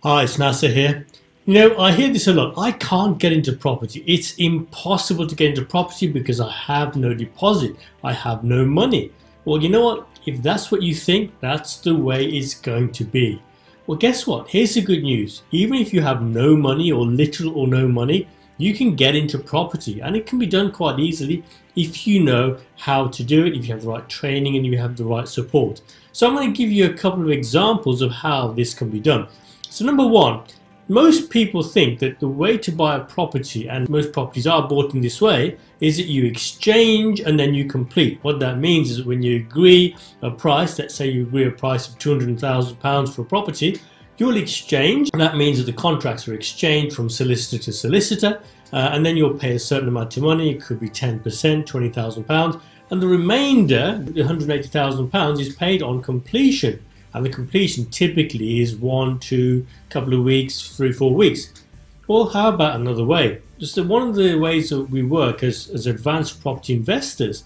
Hi, it's Nasser here. You know, I hear this a lot. I can't get into property. It's impossible to get into property because I have no deposit. I have no money. Well, you know what? If that's what you think, that's the way it's going to be. Well, guess what? Here's the good news. Even if you have no money or little or no money, you can get into property, and it can be done quite easily if you know how to do it, if you have the right training and you have the right support. So I'm going to give you a couple of examples of how this can be done. So number one, most people think that the way to buy a property, and most properties are bought in this way, is that you exchange and then you complete. What that means is that when you agree a price, let's say you agree a price of £200,000 for a property, you'll exchange. And that means that the contracts are exchanged from solicitor to solicitor, and then you'll pay a certain amount of money. It could be 10%, £20,000, and the remainder, the £180,000, is paid on completion. And the completion typically is 1, 2, couple of weeks, 3, 4 weeks. Well, how about another way? Just that one of the ways that we work as advanced property investors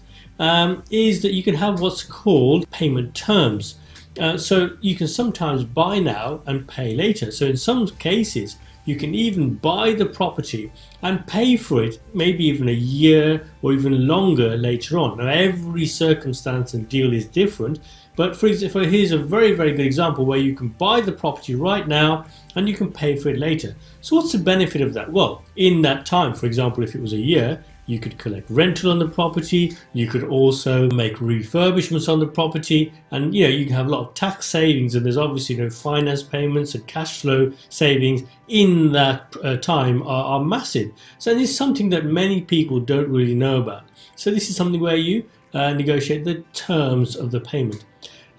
is that you can have what's called payment terms. So you can sometimes buy now and pay later. So in some cases, you can even buy the property and pay for it maybe even a year or even longer later on. Now, every circumstance and deal is different, but for example, here's a very, very good example where you can buy the property right now and you can pay for it later. So what's the benefit of that? Well, in that time, for example, if it was a year, you could collect rental on the property, you could also make refurbishments on the property, and you can have a lot of tax savings, and there's obviously finance payments and cash flow savings in that time are massive. So this is something that many people don't really know about. So this is something where you negotiate the terms of the payment.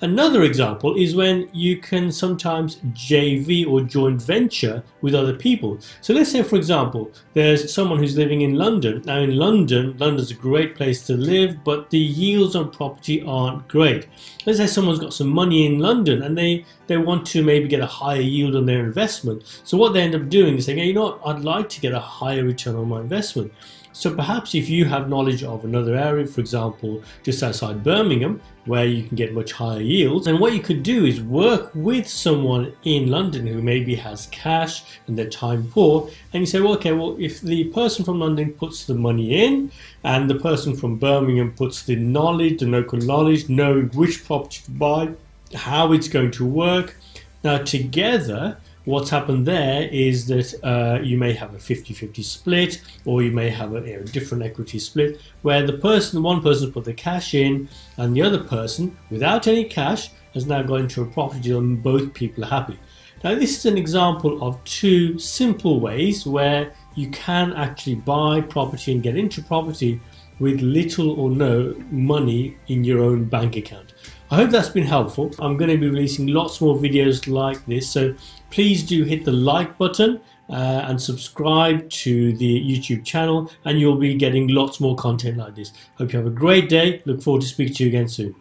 Another example is when you can sometimes JV or joint venture with other people. So let's say, for example, there's someone who's living in London. Now in London's a great place to live, but the yields on property aren't great. Let's say someone's got some money in London and they want to maybe get a higher yield on their investment. So what they end up doing is saying, hey, you know what, I'd like to get a higher return on my investment. So perhaps if you have knowledge of another area, for example, just outside Birmingham, where you can get much higher yields, then what you could do is work with someone in London who maybe has cash and they're time poor, and you say, well, okay, well, if the person from London puts the money in and the person from Birmingham puts the knowledge, the local knowledge, knowing which property to buy, how it's going to work, now together, what's happened there is that you may have a 50-50 split, or you may have a different equity split where one person put the cash in and the other person, without any cash, has now gone into a property deal and both people are happy. Now this is an example of two simple ways where you can actually buy property and get into property with little or no money in your own bank account. I hope that's been helpful. I'm going to be releasing lots more videos like this, so please do hit the like button and subscribe to the YouTube channel, and you'll be getting lots more content like this. Hope you have a great day. Look forward to speaking to you again soon.